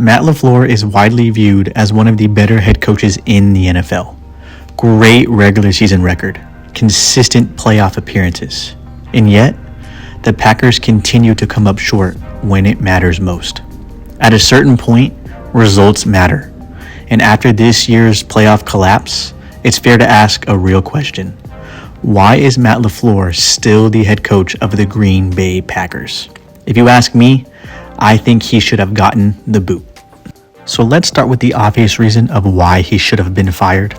Matt LaFleur is widely viewed as one of the better head coaches in the NFL. Great regular season record, consistent playoff appearances, and yet, the Packers continue to come up short when it matters most. At a certain point, results matter. And after this year's playoff collapse, it's fair to ask a real question. Why is Matt LaFleur still the head coach of the Green Bay Packers? If you ask me, I think he should have gotten the boot. So let's start with the obvious reason of why he should have been fired.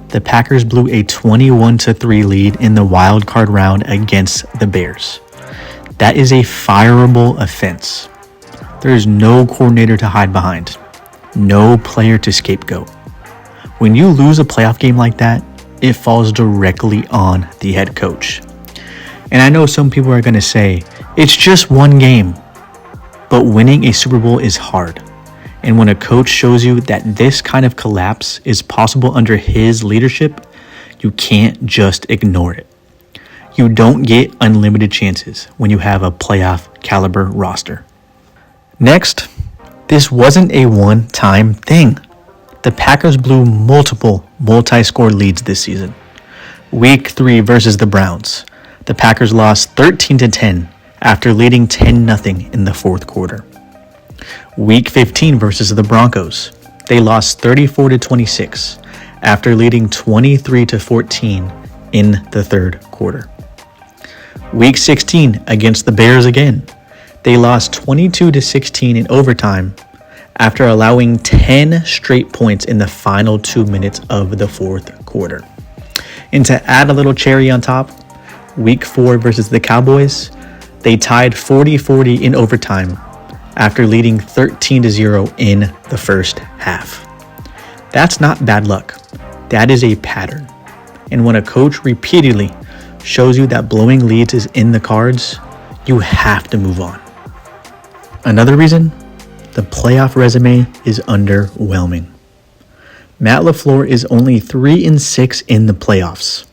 The Packers blew a 21-3 lead in the wild card round against the Bears. That is a fireable offense. There is no coordinator to hide behind, no player to scapegoat. When you lose a playoff game like that, it falls directly on the head coach. And I know some people are going to say, it's just one game. But winning a Super Bowl is hard. And when a coach shows you that this kind of collapse is possible under his leadership, you can't just ignore it. You don't get unlimited chances when you have a playoff caliber roster. Next, this wasn't a one-time thing. The Packers blew multiple multi-score leads this season. Week 3 versus the Browns, the Packers lost 13-10 after leading 10-0 in the fourth quarter. Week 15 versus the Broncos, they lost 34-26 after leading 23-14 in the third quarter. Week 16 against the Bears again, they lost 22-16 in overtime after allowing 10 straight points in the final 2 minutes of the fourth quarter. And to add a little cherry on top, Week 4 versus the Cowboys, they tied 40-40 in overtime after leading 13-0 in the first half. That's not bad luck. That is a pattern. And when a coach repeatedly shows you that blowing leads is in the cards, you have to move on. Another reason, the playoff resume is underwhelming. Matt LaFleur is only 3-6 in the playoffs.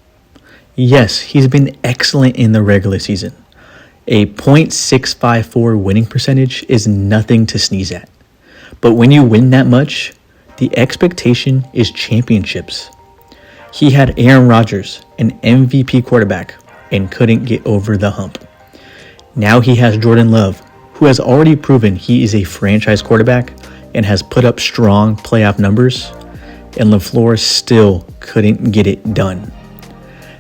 Yes, he's been excellent in the regular season. A .654 winning percentage is nothing to sneeze at. But when you win that much, the expectation is championships. He had Aaron Rodgers, an MVP quarterback, and couldn't get over the hump. Now he has Jordan Love, who has already proven he is a franchise quarterback and has put up strong playoff numbers, and LaFleur still couldn't get it done.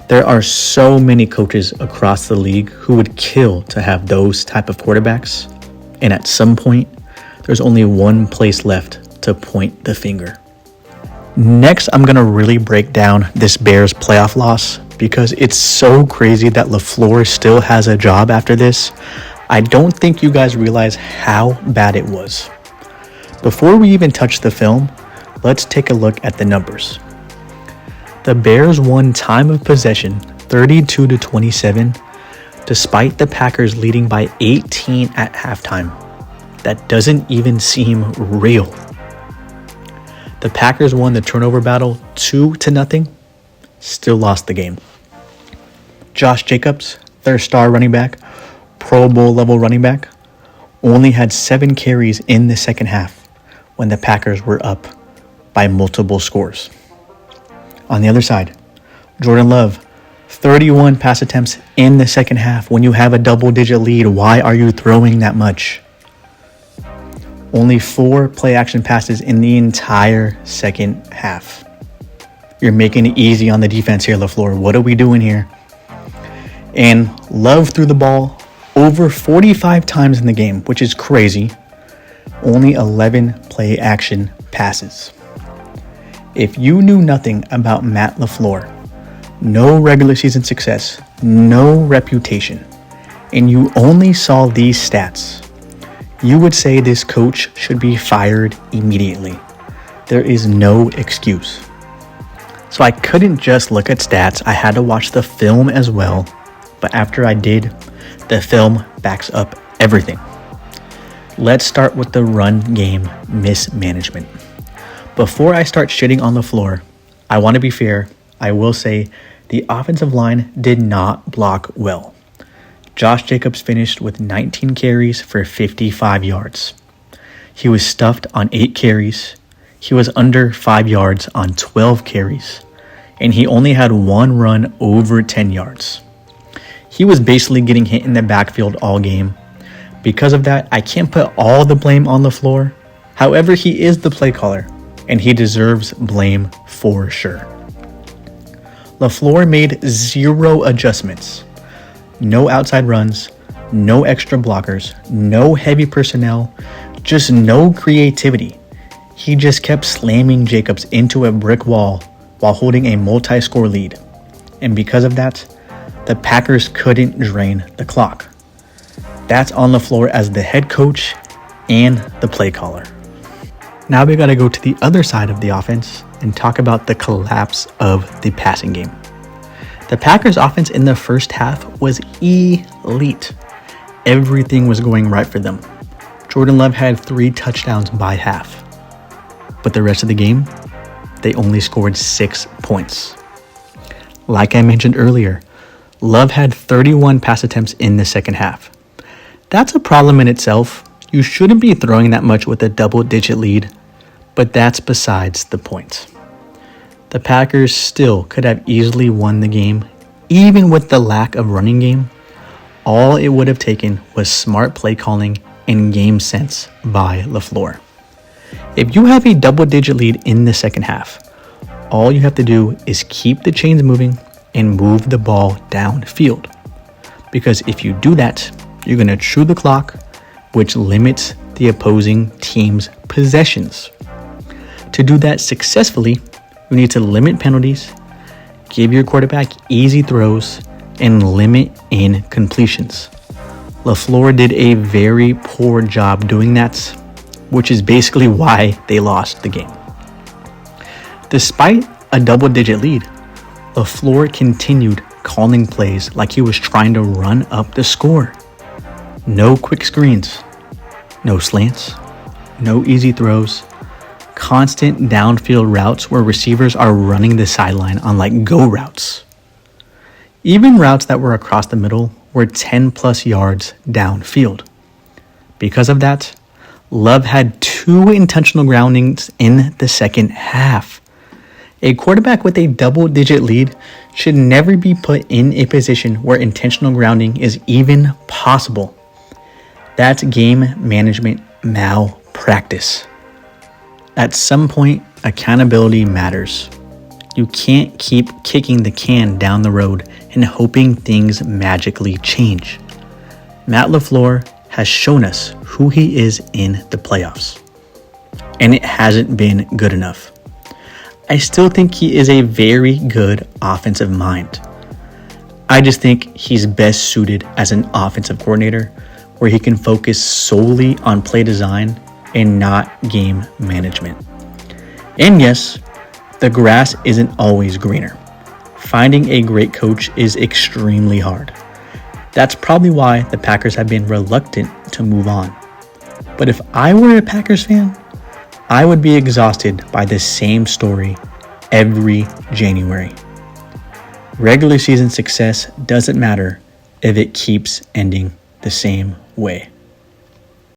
There are so many coaches across the league who would kill to have those type of quarterbacks, and at some point, there's only one place left to point the finger. Next, I'm going to really break down this Bears playoff loss because it's so crazy that LaFleur still has a job after this. I don't think you guys realize how bad it was. Before we even touch the film, let's take a look at the numbers. The Bears won time of possession 32-27, despite the Packers leading by 18 at halftime. That doesn't even seem real. The Packers won the turnover battle 2-0, still lost the game. Josh Jacobs, their star running back, Pro Bowl level running back, only had 7 carries in the second half when the Packers were up by multiple scores. On the other side, Jordan Love, 31 pass attempts in the second half. When you have a double-digit lead, why are you throwing that much? Only 4 play-action passes in the entire second half. You're making it easy on the defense here, LaFleur. What are we doing here? And Love threw the ball over 45 times in the game, which is crazy. Only 11 play-action passes. If you knew nothing about Matt LaFleur, no regular season success, no reputation, and you only saw these stats, you would say this coach should be fired immediately. There is no excuse. So I couldn't just look at stats, I had to watch the film as well, but after I did, the film backs up everything. Let's start with the run game mismanagement. Before I start shitting on LaFleur, I want to be fair. I will say the offensive line did not block well. Josh Jacobs finished with 19 carries for 55 yards. He was stuffed on 8 carries. He was under 5 yards on 12 carries. And he only had one run over 10 yards. He was basically getting hit in the backfield all game. Because of that, I can't put all the blame on LaFleur. However, he is the play caller, and he deserves blame for sure. LaFleur made 0 adjustments. No outside runs, no extra blockers, no heavy personnel, just no creativity. He just kept slamming Jacobs into a brick wall while holding a multi-score lead. And because of that, the Packers couldn't drain the clock. That's on LaFleur as the head coach and the play caller. Now we gotta go to the other side of the offense and talk about the collapse of the passing game. The Packers offense in the first half was elite. Everything was going right for them. Jordan Love had 3 touchdowns by half. But the rest of the game, they only scored 6 points. Like I mentioned earlier, Love had 31 pass attempts in the second half. That's a problem in itself. You shouldn't be throwing that much with a double-digit lead, but that's besides the point. The Packers still could have easily won the game, even with the lack of running game. All it would have taken was smart play calling and game sense by LaFleur. If you have a double-digit lead in the second half, all you have to do is keep the chains moving and move the ball downfield. Because if you do that, you're going to chew the clock, which limits the opposing team's possessions. To do that successfully, you need to limit penalties, give your quarterback easy throws, and limit incompletions. LaFleur did a very poor job doing that, which is basically why they lost the game. Despite a double-digit lead, LaFleur continued calling plays like he was trying to run up the score. No quick screens, no slants, no easy throws, constant downfield routes where receivers are running the sideline on like go routes. Even routes that were across the middle were 10 plus yards downfield. Because of that, Love had 2 intentional groundings in the second half. A quarterback with a double-digit lead should never be put in a position where intentional grounding is even possible. That's game management malpractice. At some point, accountability matters. You can't keep kicking the can down the road and hoping things magically change. Matt LaFleur has shown us who he is in the playoffs, and it hasn't been good enough. I still think he is a very good offensive mind. I just think he's best suited as an offensive coordinator where he can focus solely on play design and not game management. And yes, the grass isn't always greener. Finding a great coach is extremely hard. That's probably why the Packers have been reluctant to move on. But if I were a Packers fan, I would be exhausted by the same story every January. Regular season success doesn't matter if it keeps ending the same way.